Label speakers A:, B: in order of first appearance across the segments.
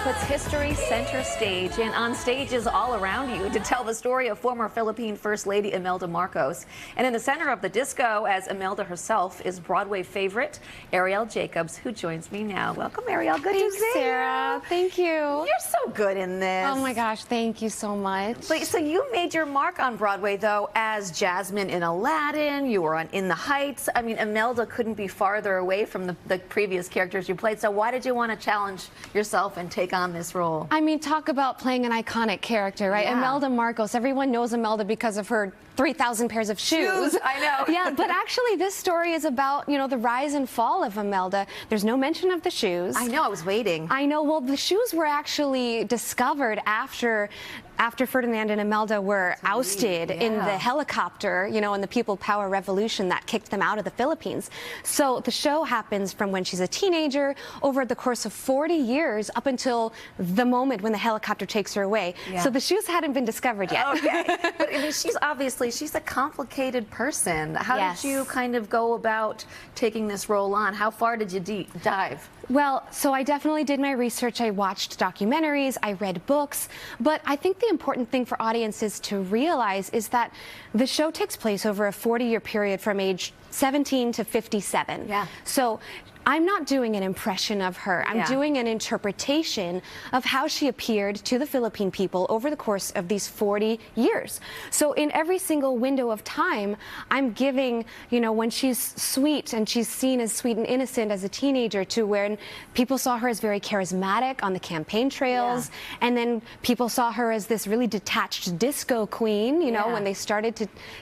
A: puts history center stage, and on stages all around you to tell the story of former Philippine First Lady Imelda Marcos. And in the center of the disco, as Imelda herself, is Broadway favorite Arielle Jacobs, who joins me now. Welcome, Arielle. Good to see you.
B: Sarah. Thank you.
A: You're so good in this.
B: Oh my gosh, thank you so much.
A: So you made your mark on Broadway, though, as Jasmine in Aladdin. You were on In the Heights. I mean, Imelda couldn't be farther away from the previous characters you played. So why did you want to challenge yourself and take on this role?
B: I mean, talk about playing an iconic character, right?
A: Yeah.
B: Imelda Marcos. Everyone knows Imelda because of her 3,000 pairs of shoes.
A: I know.
B: Yeah, but actually this story is about, you know, the rise and fall of Imelda. There's no mention of the shoes.
A: I know, I was waiting.
B: I know. Well, the shoes were actually discovered after Ferdinand and Imelda were ousted in the helicopter, you know, in the People Power Revolution that kicked them out of the Philippines. So the show happens from when she's a teenager over the course of 40 years up until the moment when the helicopter takes her away.
A: Yeah.
B: So the shoes hadn't been discovered yet.
A: Okay. But I mean, she's a complicated person. How
B: Yes.
A: did you kind of go about taking this role on? How far did you dive?
B: Well, so I definitely did my research. I watched documentaries, I read books, but I think the important thing for audiences to realize is that the show takes place over a 40-year period from age 17 to 57.
A: Yeah.
B: So I'm not doing an impression of her. I'm doing an interpretation of how she appeared to the Philippine people over the course of these 40 years. So in every single window of time, I'm giving, you know, when she's sweet and she's seen as sweet and innocent as a teenager to when people saw her as very charismatic on the campaign trails. And then people saw her as this really detached disco queen, you know, when they started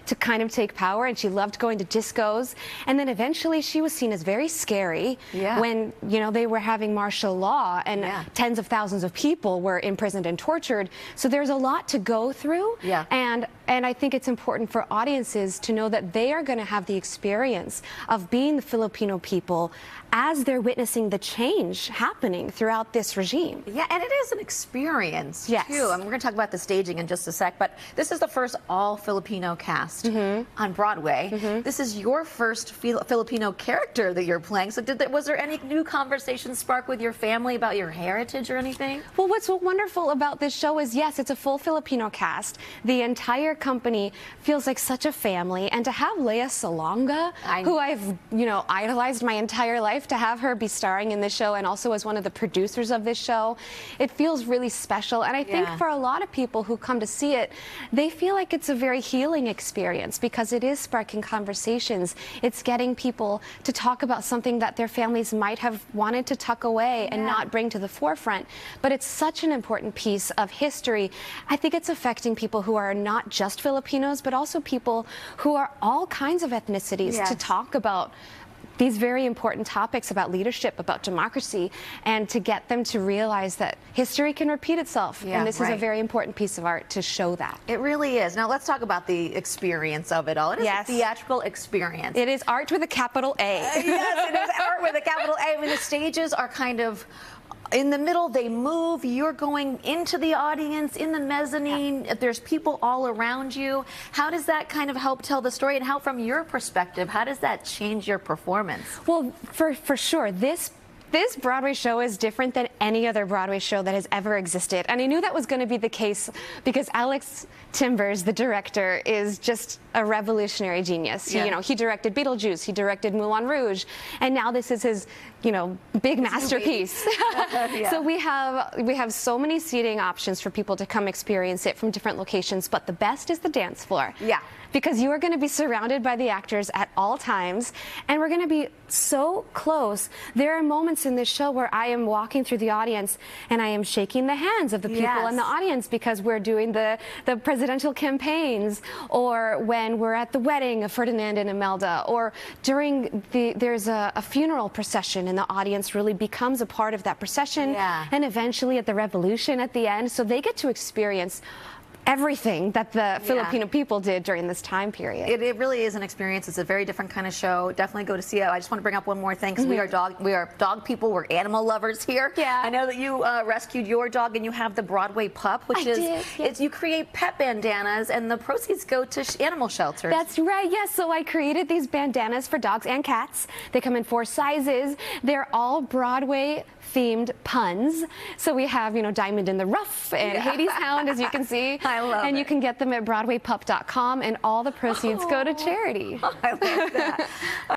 B: to kind of take power, and she loved going to discos. And then eventually she was seen as very scary when, you know, they were having martial law and tens of thousands of people were imprisoned and tortured. So there's a lot to go through. And I think it's important for audiences to know that they are going to have the experience of being the Filipino people as they're witnessing the change happening throughout this regime.
A: Yeah, and it is an experience,
B: yes,
A: too. And we're going to talk about the staging in just a sec, but this is the first all-Filipino cast on Broadway. This is your first Filipino character that you're playing. So was there any new conversation spark with your family about your heritage or anything?
B: Well, what's so wonderful about this show is, yes, it's a full Filipino cast. The entire company feels like such a family, and to have Lea Salonga, who I've, you know, idolized my entire life, to have her be starring in this show and also as one of the producers of this show, it feels really special. And I think for a lot of people who come to see it, they feel like it's a very healing experience because it is sparking conversations. It's getting people to talk about something that their families might have wanted to tuck away and not bring to the forefront. But it's such an important piece of history. I think it's affecting people who are not just Filipinos, but also people who are all kinds of ethnicities to talk about these very important topics about leadership, about democracy, and to get them to realize that history can repeat itself. And this is a very important piece of art to show that.
A: It really is. Now let's talk about the experience of it all. It is a theatrical experience.
B: It is art with a capital A.
A: Yes, it is art with a capital A. I mean, the stages are kind of in the middle, they move, you're going into the audience, in the mezzanine, there's people all around you. How does that kind of help tell the story, and how, from your perspective, how does that change your performance?
B: Well, for sure, this Broadway show is different than any other Broadway show that has ever existed. And I knew that was going to be the case because Alex Timbers, the director, is just a revolutionary genius. He, you know, he directed Beetlejuice, he directed Moulin Rouge, and now this is his, you know, big masterpiece. So we have so many seating options for people to come experience it from different locations, but the best is the dance floor. Because you are going to be surrounded by the actors at all times, and we're going to be so close. There are moments in this show where I am walking through the audience and I am shaking the hands of the people in the audience because we're doing the presidential campaigns, or when we're at the wedding of Ferdinand and Imelda, or during there's a funeral procession and the audience really becomes a part of that procession, and eventually at the revolution at the end. So they get to experience everything that the Filipino people did during this time period.
A: It really is an experience. It's a very different kind of show. Definitely go to see it. I just want to bring up one more thing, because we are dog people. We're animal lovers here.
B: Yeah.
A: I know that you rescued your dog, and you have the Broadway Pup, which it's you create pet bandanas, and the proceeds go to animal shelters.
B: That's right. Yes. So I created these bandanas for dogs and cats. They come in 4 sizes. They're all Broadway-themed puns. So we have, Diamond in the Rough and Hades Hound, as you can see.
A: I love
B: and
A: it.
B: you can get them at BroadwayPup.com, and all the proceeds go to charity.
A: I love that.